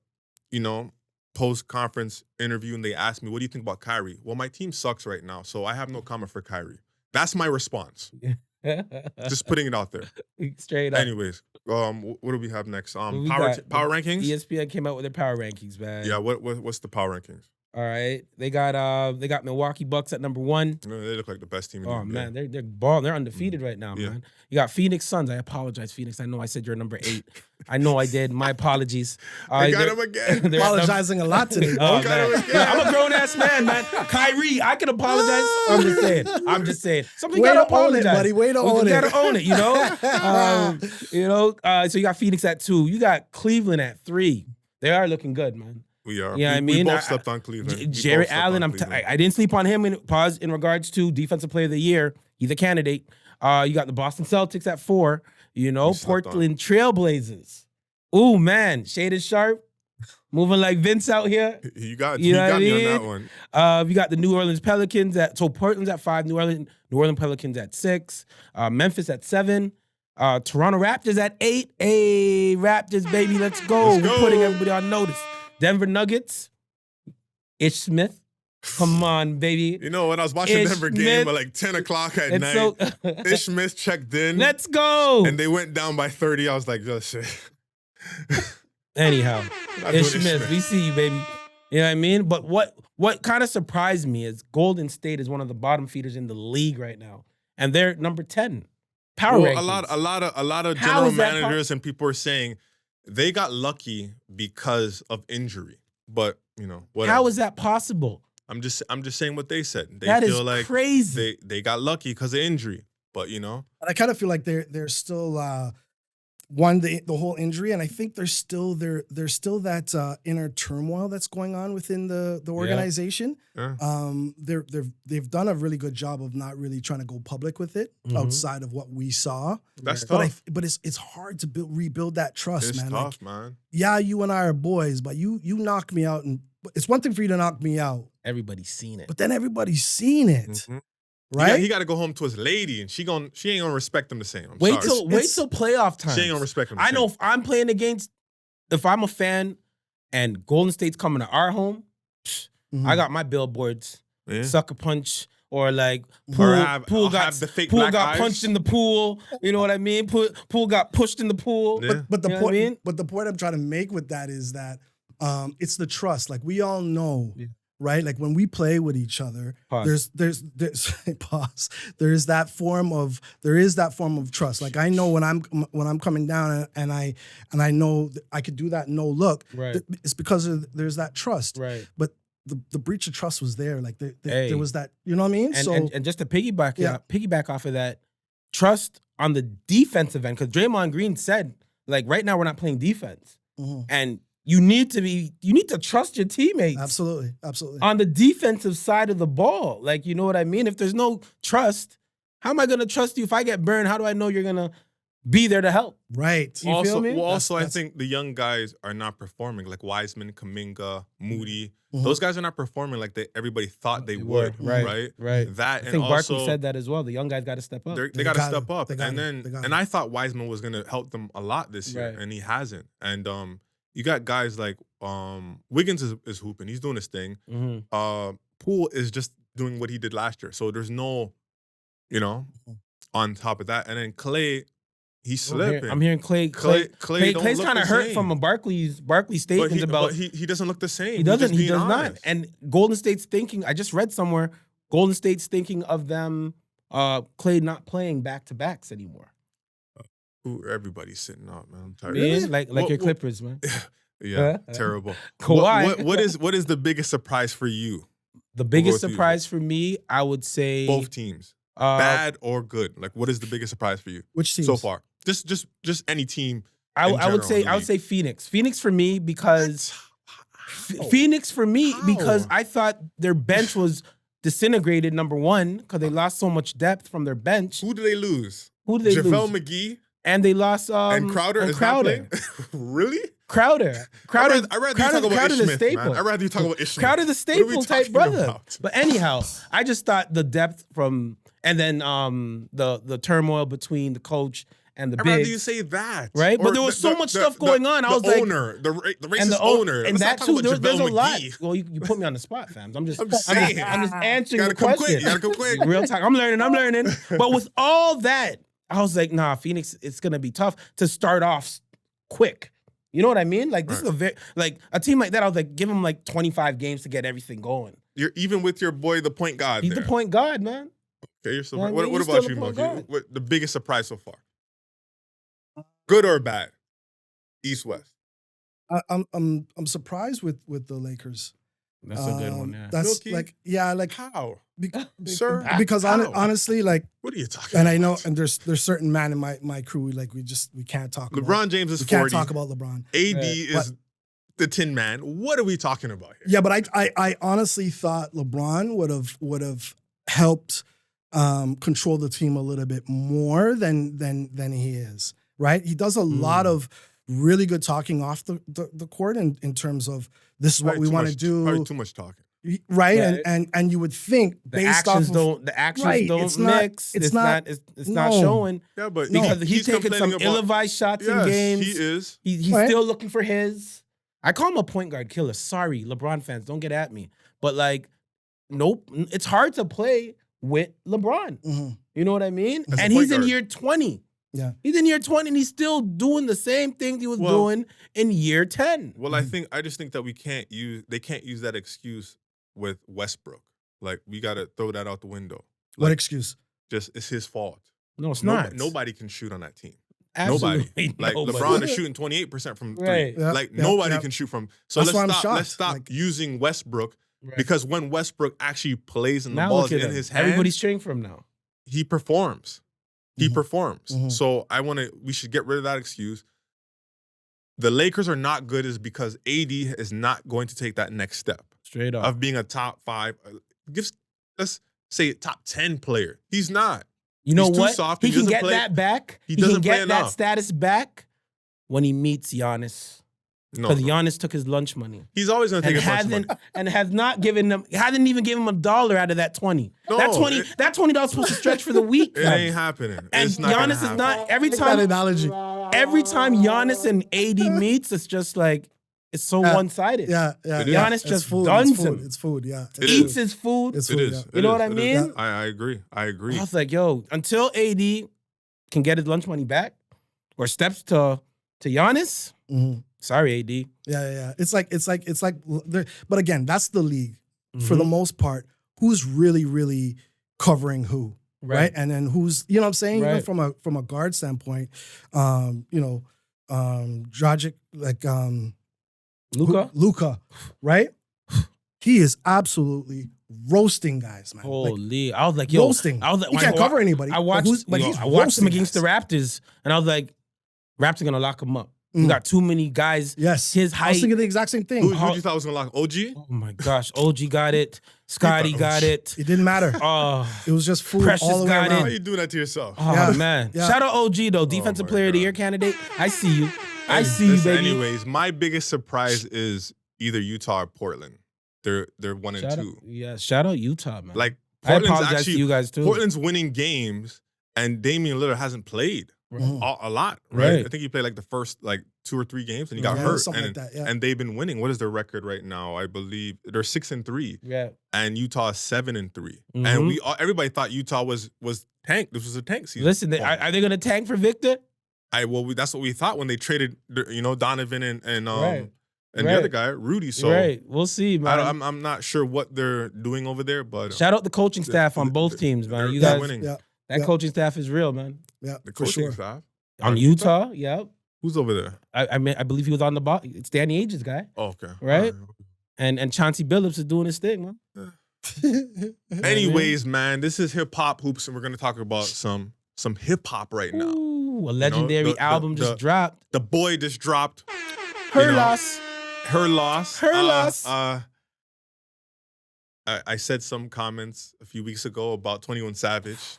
post-conference interview and they ask me, what do you think about Kyrie? Well, my team sucks right now, so I have no comment for Kyrie. That's my response. Just putting it out there. Straight up. Anyways, what do we have next? Power rankings? ESPN came out with their power rankings, man. Yeah, what's the power rankings? All right, they got Milwaukee Bucks at number 1. They look like the best team in the Oh NBA. Man, they're balling. They're undefeated right now, man. You got Phoenix Suns. I apologize, Phoenix. I know I said you're number 8. I know I did. My apologies. I got him again. Apologizing a lot today. I'm a grown ass man, man. Kyrie, I can apologize. I'm just saying. Something you gotta apologize, buddy. Way to own it. You gotta own it. So you got Phoenix at 2. You got Cleveland at 3. They are looking good, man. We are. Yeah, we both slept on Cleveland. Jared Allen, I didn't sleep on him in regards to Defensive Player of the Year. He's a candidate. You got the Boston Celtics at 4. Portland Trailblazers. Ooh, man. Shaded Sharp. Moving like Vince out here. You got me on that one. You got the New Orleans Pelicans so Portland's at 5, New Orleans Pelicans at 6, Memphis at 7, Toronto Raptors at 8. Hey, Raptors, baby, let's go. We're putting everybody on notice. Denver Nuggets, Ish Smith. Come on, baby. When I was watching Denver game at like 10 o'clock at night, Ish Smith checked in. Let's go. And they went down by 30. I was like, just shit. Anyhow, Ish Smith, we see you, baby. You know what I mean? But what kind of surprised me is Golden State is one of the bottom feeders in the league right now. And they're number 10. Power rankings. A lot of general managers and people are saying they got lucky because of injury, but whatever. How is that possible? I'm just saying what they said. They that feel is like crazy. They got lucky because of injury, but And I kind of feel like they're still the whole injury, and I think there's still that inner turmoil that's going on within the organization. Yeah. They've done a really good job of not really trying to go public with it outside of what we saw. That's tough. But it's hard to rebuild that trust, man. It's tough, man. Yeah, you and I are boys, but you knock me out, and it's one thing for you to knock me out. Everybody's seen it, but then everybody's seen it. Mm-hmm. Right? He got to go home to his lady, and she ain't gonna respect him the same. Wait till playoff time. She ain't gonna respect him. I know if I'm playing if I'm a fan, and Golden State's coming to our home, I got my billboards, sucker punch, or like pool got punched in the pool. You know what I mean? Pool got pushed in the pool. Yeah. But the point I'm trying to make with that is that it's the trust. Like we all know. Yeah. Right, like when we play with each other, there's pause. There is that form of trust. Like I know when I'm coming down and I know I could do that no look. Right. It's because there's that trust. Right. But the breach of trust was there. Like there was that. You know what I mean? And just to piggyback off of that, trust on the defensive end, because Draymond Green said, like right now we're not playing defense. And you need to trust your teammates. Absolutely. On the defensive side of the ball. Like, you know what I mean? If there's no trust, how am I going to trust you? If I get burned, how do I know you're going to be there to help? Right. You feel me? Well, also, I think the young guys are not performing. Like Wiseman, Kaminga, Moody. Those guys are not performing like everybody thought they would. Right. That, I think Barkley said that as well. The young guys got to step up. They got to step up. And I thought Wiseman was going to help them a lot this year, and he hasn't. And you got guys like Wiggins is hooping. He's doing his thing. Poole is just doing what he did last year. So there's no, on top of that. And then Clay, he's slipping. I'm hearing Clay's kind of hurt from a Barkley statements but he doesn't look the same. He does not. And Golden State's thinking, I just read somewhere, Golden State's thinking of them, Clay not playing back-to-backs anymore. Everybody's sitting up, man. I'm tired. Really? Like your Clippers, man. Yeah, terrible. Kawhi. What is the biggest surprise for you? The biggest surprise for me, I would say both teams, bad or good. Like, what is the biggest surprise for you? Which team so far? Just any team. I would say Phoenix. Phoenix for me because I thought their bench was disintegrated. Number one, because they lost so much depth from their bench. Who do they lose? JaVale McGee. And they lost and Crowder. Is not playing? Really? Crowder. I'd rather you talk about Ish Smith, staple. man. I'd rather you talk about Ish Smith. Crowder the staple type brother. But anyhow, I just thought the depth from and then the turmoil between the coach and the bigs. I'd rather you say that. Right? But there was so much stuff going on. I was like the racist owner. And that too, there's a lot. Well, you put me on the spot, fam. I'm just answering the question. You gotta come quick. Real talk. I'm learning. But with all that, I was like, nah, Phoenix, it's gonna be tough to start off quick. You know what I mean? Like this is a team like that. I was like, give him like 25 games to get everything going. You're even with your boy, the point guard. He's the point guard, man. Okay, you're so. What about you, Monkey? What the biggest surprise so far? Good or bad? East West. I'm surprised with the Lakers. That's a good one. Yeah. That's Milky? How? Sir, because honestly, like, what are you talking? And about? I know, and there's certain men in my crew we can't talk. LeBron James is 40. We can't talk about LeBron. AD is the Tin Man. What are we talking about here? Yeah, but I honestly thought LeBron would have helped control the team a little bit more than he is. Right? He does a lot of really good talking off the court in terms of this is what we want to do. Probably too much talking. Right, and you would think the actions don't mix. It's not showing. Yeah, but because he's taking some ill-advised shots in games. He is. He's still looking for his. I call him a point guard killer. Sorry, LeBron fans, don't get at me. But like, nope, it's hard to play with LeBron. Mm-hmm. You know what I mean? And he's in year 20. Yeah, he's in year 20 and he's still doing the same thing he was doing in year 10. Well, I just think that they can't use that excuse with Westbrook. Like, we got to throw that out the window. What excuse? Just, it's his fault. No, it's not. Nobody can shoot on that team. Absolutely Nobody. Like, LeBron is shooting 28% from three. Right. Nobody can shoot from. So let's stop like, using Westbrook because when Westbrook actually plays and the now ball is in his hands, everybody's cheering for him now. He performs. He performs. Mm-hmm. So we should get rid of that excuse. The Lakers are not good is because AD is not going to take that next step. Straight up. Of being a top 5, let's say top 10 player. He's not. You know He's what? Too soft. He can get that back. He can doesn't get play that enough. status back when he meets Giannis. Because Giannis took his lunch money. He's always going to take his lunch money. And hasn't even given him $1 out of that 20. No, that $20 supposed to stretch for the week. It ain't happening. And it's not Giannis is not every time analogy. Every time Giannis and AD meets, it's just like it's so one-sided. Yeah. Giannis just food. duns him. It's food. Yeah. Eats his food. It's food. It is. You know what I mean? I agree. I was like, yo, until AD can get his lunch money back or steps to Giannis. Mm-hmm. Sorry, AD. Yeah. It's like, but again, that's the league for the most part. Who's really covering who, right? And then who's, you know what I'm saying? Right. Even from a guard standpoint, Dragic, like Luka, right? He is absolutely roasting guys, man. Holy, I was like, yo, roasting. I was like, he can't cover anybody. I watched him against the Raptors, and I was like, Raptors gonna lock him up. We got too many guys. Yes. His I was height. thinking the exact same thing. Who you thought was gonna lock OG? Oh my gosh, OG got it. Scotty got it. It didn't matter. It was just food Precious all the way got around. Why are you doing that to yourself? Oh Yeah. man. Yeah. Shout out OG though, Defensive my Player of the God. Year candidate. I see you. I see you, Listen, baby. anyways, my biggest surprise is either Utah or Portland. They're 1 and Shout 2. out, yeah, shout out Utah, man. Like I Portland's apologize actually to you guys too. Portland's winning games, and Damian Lillard hasn't played a lot. Right? Right. I think he played like the first 2 or 3 games, and he got Yeah, hurt. something and, like that, yeah. and they've been winning. What is their record right now? I believe they're 6 and 3. Yeah. And Utah is 7 and 3. Mhm. And everybody thought Utah was tank. This was a tank season. Listen, are they gonna tank for Victor? That's what we thought when they traded, Donovan and Right. the other guy, Rudy. So Right. We'll see, man. I'm not sure what they're doing over there, but Shout out the coaching staff on both teams, man. You guys, winning. Yeah. that coaching staff is real, man. Yeah. The For coaching sure. staff. On Utah, yeah. Who's over there? I mean, I believe he was on the bottom. It's Danny Age's guy, Oh, okay. Right? All and Chauncey Billups is doing his thing, man. Anyways, man, this is hip hop hoops, and we're gonna talk about some hip hop right now. Ooh, a legendary album just dropped. The boy just dropped. Her know, loss. Her loss. Her loss. I said some comments a few weeks ago about 21 Savage,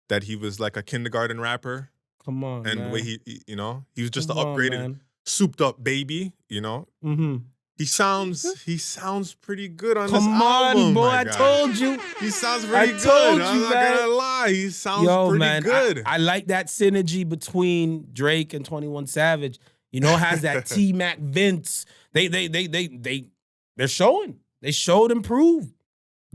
that he was like a kindergarten rapper, Come on, and man. the way he was just Come an on, upgraded, man. souped up baby. Mm-hmm. He sounds pretty good on this Come album. on, boy. my I guy. told you. He sounds I pretty told good. you, I'm not man. gonna lie. He sounds Yo, pretty man, good. I like that synergy between Drake and 21 Savage. Has that T-Mac Vince. They're showing. They showed and proved.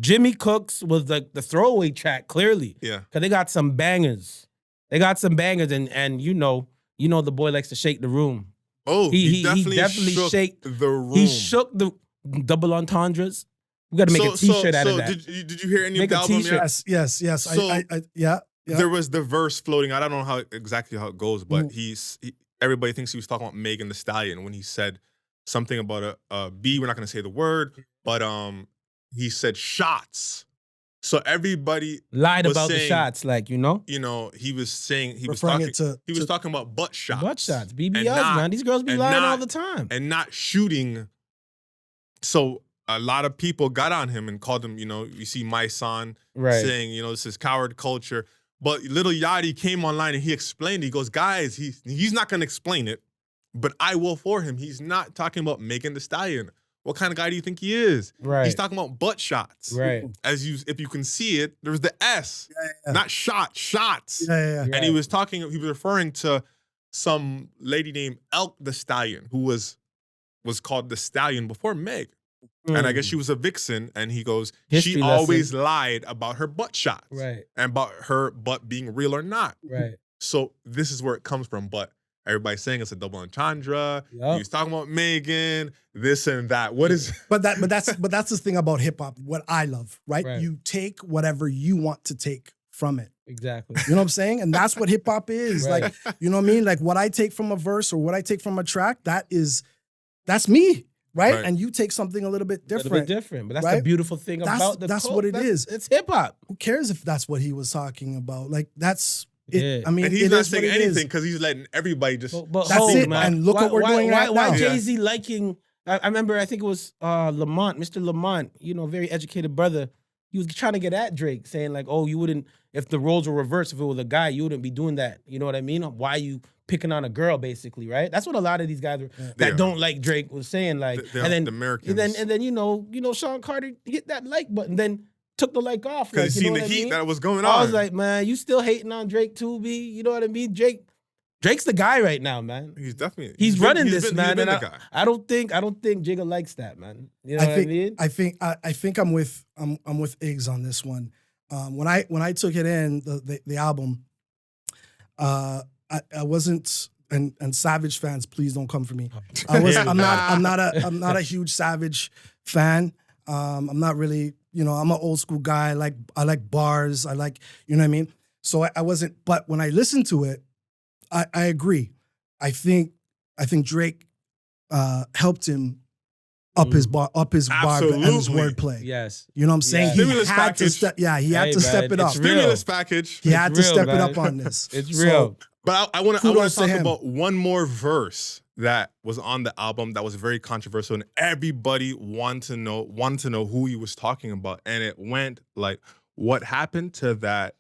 Jimmy Cooks was the throwaway track, clearly. Yeah. Because they got some bangers. They got some bangers, and the boy likes to shake the room. Oh, He definitely shook shake the room. He shook the double entendres. We got to make a T-shirt out of that. Did you hear any Make of a the album t-shirt. yet? Yes. So, Yeah. There was the verse floating. I don't know exactly how it goes, but everybody thinks he was talking about Megan Thee Stallion when he said something about a B. We're not going to say the word, but he said shots. So everybody Lied was about the saying, shots, he was saying he was Referring talking about butt shots. Butt shots. And BBLs, not- man. These girls be and lying not- all the time. and not shooting. So a lot of people got on him and called him, you see my son Right. saying, this is coward culture. But Lil Yachty came online and he explained. He goes, guys, he's not going to explain it, but I will for him. He's not talking about Megan Thee Stallion. What kind of guy do you think he is? Right. He's talking about butt shots. Right. If you can see it, there's the S, not shots. Yeah. And he was referring to some lady named Elk the Stallion, who was called the Stallion before Meg. And I guess she was a vixen, and he goes, History she lesson. always lied about her butt shots. Right. And about her butt being real or not. Right. So this is where it comes from. But everybody's saying it's a double entendre. Yup. He was talking about Megan, this and that. What is But that's the thing about hip hop. What I love, right? Right. You take whatever you want to take from it. Exactly. You know what I'm saying? And that's what hip hop is. Right. Like, you know what I mean? Like what I take from a verse or what I take from a track, that's me. Right? Right. And you take something a little bit different. A little bit different, but that's the right? beautiful thing about that's what it is. It's hip hop. Who cares if that's what he was talking about? Like that's it. Yeah. I mean, and he's it not is what saying it is. anything because he's letting everybody just. But That's hold, it, man. and look what we're doing right why now. Jay-Z liking? I remember. I think it was Lamont, Mr. Lamont. Very educated brother. He was trying to get at Drake, saying like, "Oh, you wouldn't if the roles were reversed. If it was a guy, you wouldn't be doing that. You know what I mean? Why you picking on a girl, basically, right? That's what a lot of these guys that don't like Drake was saying. Like, and then the Americans. and then Sean Carter hit that like button, then took the like off Because like, he seen the heat that was going on. I was like, man, you still hating on Drake too, B? You know what I mean? Drake's the guy right now, man. he's definitely He's running this, man. He's been And the guy. I don't think Jigga likes that, man. You know what I mean? I think I'm with Iggs on this one. When I took it in the album, I wasn't. And Savage fans, please don't come for me. I'm not a huge Savage fan. I'm not really, I'm an old school guy. I like bars. I like, you know what I mean? So I wasn't, but when I listened to it, I agree. I think Drake helped him up his bar and his Absolutely. wordplay. Yes. You know what I'm saying? Yeah. He Stimulus had package. to step. Yeah, he had Hey, to step man, it up. it's real. Stimulus package. He had to It's real, step it man. up on this. It's So, real. But I want to Kudos to talk him. about one more verse that was on the album that was very controversial, and everybody wanted to know who he was talking about. And it went like, what happened to that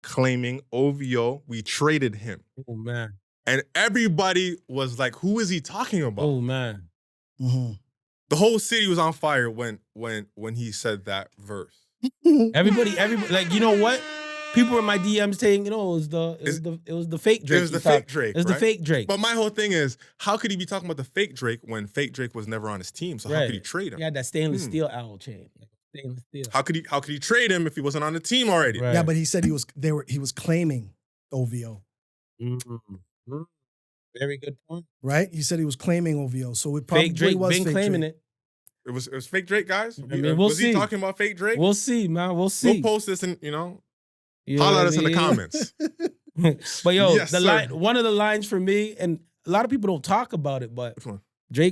claiming OVO? We traded him. Oh man. And everybody was like, who is he talking about? Oh man. Mm-hmm. The whole city was on fire when he said that verse. Everybody, like, you know what? People in my DMs saying, you know, it was the fake Drake. It was the fake Drake. It was the fake Drake. But my whole thing is, how could he be talking about the fake Drake when fake Drake was never on his team? So how could he trade him? He had that stainless steel owl chain. Like, stainless steel. How could he trade him if he wasn't on the team already? Right. Yeah, but he said he was claiming OVO. Mm-hmm. Very good point. Right? He said he was claiming OVO. So it probably fake Drake was been fake claiming Drake. It was fake Drake, guys? I mean, we'll see. He talking about fake Drake? We'll see, man. We'll see. We'll post this and, You know holler at what us I in the mean? comments. But yo, Yes, sir. one of the lines for me, and a lot of people don't talk about it, but Which one?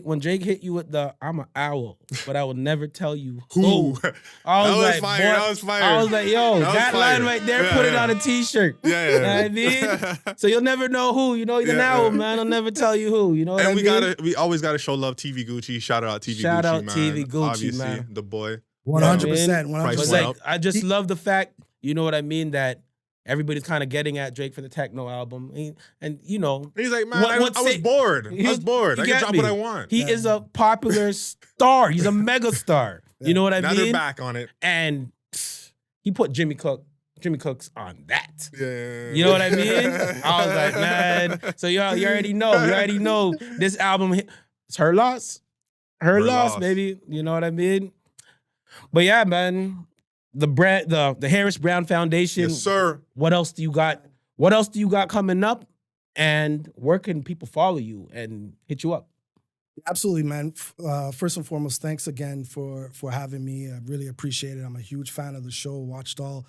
when Drake hit you with the "I'm an owl, but I will never tell you Who? who." I was like, fire. boy, That was fire. I was like, yo, that line fire. right there, Yeah, put it yeah. on a T-shirt. Yeah. You know what I mean? So you'll never know who. You know, he's an Yeah, owl, yeah. man. I'll never tell you who. You know what And I mean? we always gotta show love TV Gucci. Shout out TV Shout Gucci, out man. TV Gucci, Obviously, man. the boy. 100%. Price It's went like, up. I just love the fact, you know what I mean, that everybody's kind of getting at Drake for the techno album. And you know, He's like, man, What- I what was say- bored. He I was was- bored. you I can get drop me. what I want. he is a popular star. He's a mega star. You know what I Now mean? they're back on it. And he put Jimmy Cooks on that. Yeah. You know what I mean? I was like, man. So you already know. You already know this album. It's her loss. Her loss, loss. baby. You know what I mean? But yeah, man. The Harris Brown Foundation. Yes, sir. What else do you got? What else do you got coming up? And where can people follow you and hit you up? Absolutely, man. First and foremost, thanks again for having me. I really appreciate it. I'm a huge fan of the show. Watched all.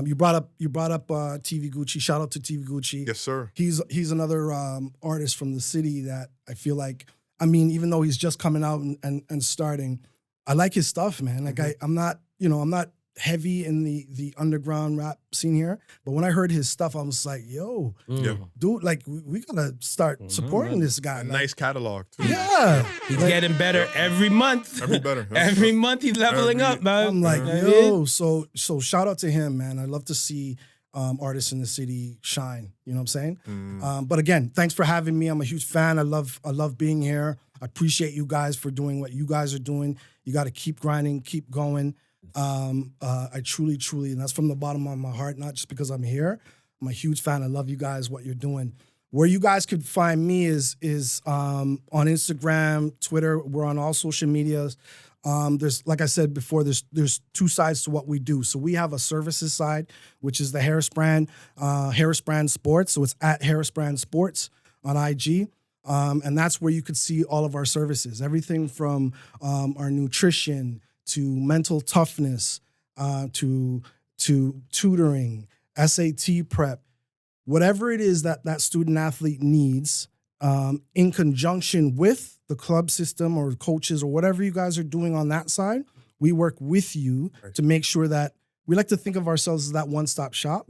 You brought up TV Gucci. Shout out to TV Gucci. Yes, sir. He's another artist from the city that I feel like. I mean, even though he's just coming out and starting, I like his stuff, man. Like I'm not heavy in the underground rap scene here, but when I heard his stuff, I was like, yo, Yeah. dude, like we gotta start supporting this guy. A Like, nice catalog, too. yeah. He's Like, getting better every month. Every better. Every month he's leveling Every- up, man. I'm like, You know what I mean? yo, so shout out to him, man. I love to see artists in the city shine. You know what I'm saying? But again, thanks for having me. I'm a huge fan. I love being here. I appreciate you guys for doing what you guys are doing. You got to keep grinding, keep going. I truly, and that's from the bottom of my heart, not just because I'm here. I'm a huge fan. I love you guys, what you're doing. Where you guys could find me is on Instagram, Twitter. We're on all social medias. There's, like I said before, there's two sides to what we do. So we have a services side, which is the Harris Brand Sports. So it's at Harris Brand Sports on IG. And that's where you could see all of our services. Everything from our nutrition to mental toughness, to tutoring, SAT prep, whatever it is that student athlete needs, in conjunction with the club system or coaches or whatever you guys are doing on that side, we work with you to make sure that we like to think of ourselves as that one-stop shop.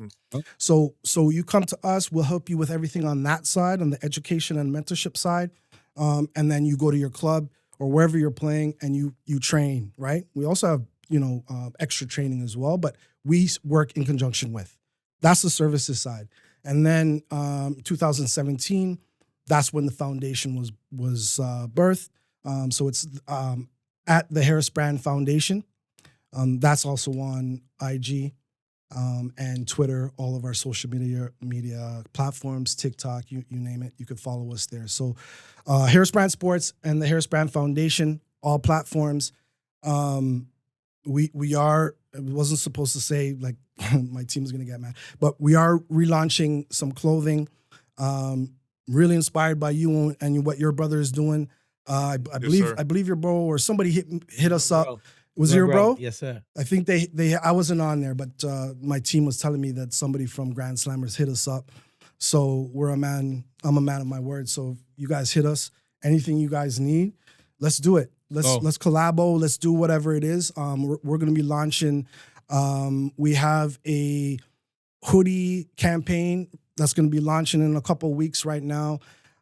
So you come to us, we'll help you with everything on that side, on the education and mentorship side, and then you go to your club or wherever you're playing and you train, right? We also have, extra training as well, but we work in conjunction with. That's the services side. And then 2017, that's when the foundation was birthed. So it's at the Harris Brand Foundation. That's also on IG and Twitter, all of our social media platforms, TikTok, you name it. You could follow us there. So Harris Brand Sports and the Harris Brand Foundation, all platforms. We are, I wasn't supposed to say, like, my team is going to get mad, but we are relaunching some clothing, really inspired by you and what your brother is doing. I believe your bro or somebody hit us up. Was it your bro? Yes, sir. I think I wasn't on there, but my team was telling me that somebody from Grand Slammers hit us up. So I'm a man of my word. So if you guys hit us, anything you guys need, let's do it. Let's collabo. Let's do whatever it is. We're going to be launching. We have a hoodie campaign that's going to be launching in a couple of weeks right now.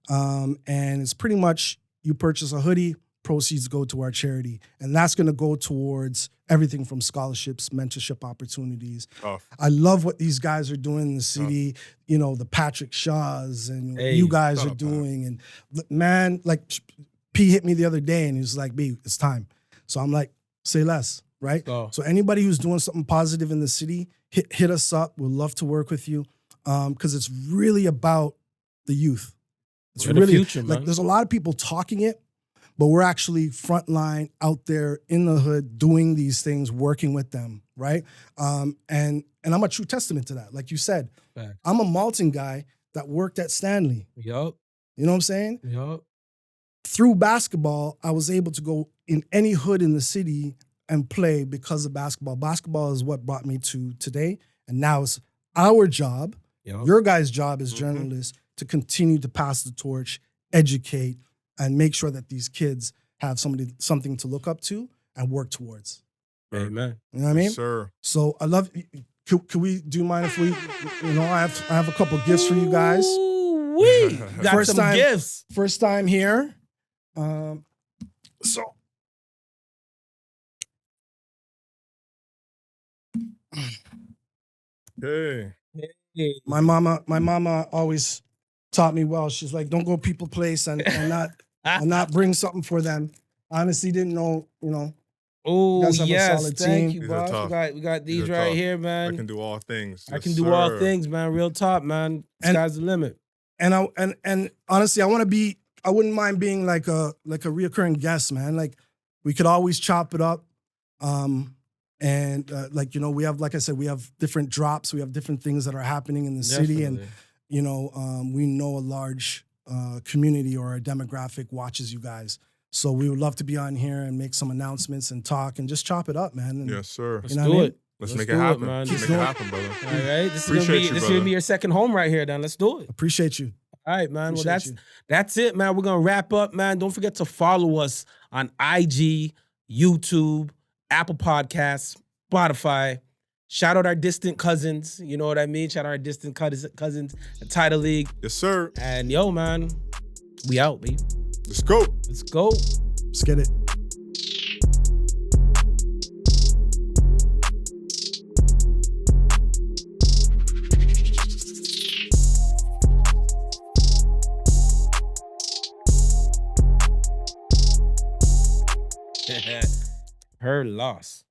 And it's pretty much you purchase a hoodie, proceeds go to our charity. And that's going to go towards everything from scholarships, mentorship opportunities. I love what these guys are doing in the city, you know, the Patrick Shaws and what you guys are doing. And man, like P hit me the other day and he was like, B, it's time. So I'm like, say less, right? So anybody who's doing something positive in the city, hit us up. We'd love to work with you because it's really about the youth. It's really the future, like man. there's a lot of people talking it, but we're actually frontline out there in the hood doing these things, working with them, right? And I'm a true testament to that. Like you said, I'm a Malton guy that worked at Stanley. Yup. You know what I'm saying? Yup. Through basketball, I was able to go in any hood in the city and play because of basketball. Basketball is what brought me to today. And now it's our job, your guys' job as journalists, to continue to pass the torch, educate, and make sure that these kids have something to look up to and work towards. Amen. You know what I mean? Yes, sir. So I love. Could we? Do you mind if we? You know, I have a couple gifts for you guys. Ooh-wee. Got some gifts. First time here. So. Hey. My mama always taught me well. She's like, don't go people place and not bring something for them. Honestly, didn't know, you know. Oh, yes. Solid Thank team. you, boss. We got these right tough. here, man. I can do all things. I can do all things, man. Real top, man. Sky's the limit. And honestly, I wouldn't mind being like a reoccurring guest, man. Like we could always chop it up. Like, you know, we have, like I said, we have different drops. We have different things that are happening in the city. And, you know, we know a large community or a demographic watches you guys. So we would love to be on here and make some announcements and talk and just chop it up, man. And, yes, sir. Let's do it. Let's make it happen. Man. Let's make it happen, brother. All right. This Appreciate is gonna be your second home right here, then. Let's do it. Appreciate you. All right, man. Well, that's it, man. We're gonna wrap up, man. Don't forget to follow us on IG, YouTube, Apple Podcasts, Spotify. Shout out our distant cousins. You know what I mean? Shout out our distant cousins, the Title League. Yes, sir. And yo, man, we out, baby. Let's go. Let's go. Let's get it. Her loss.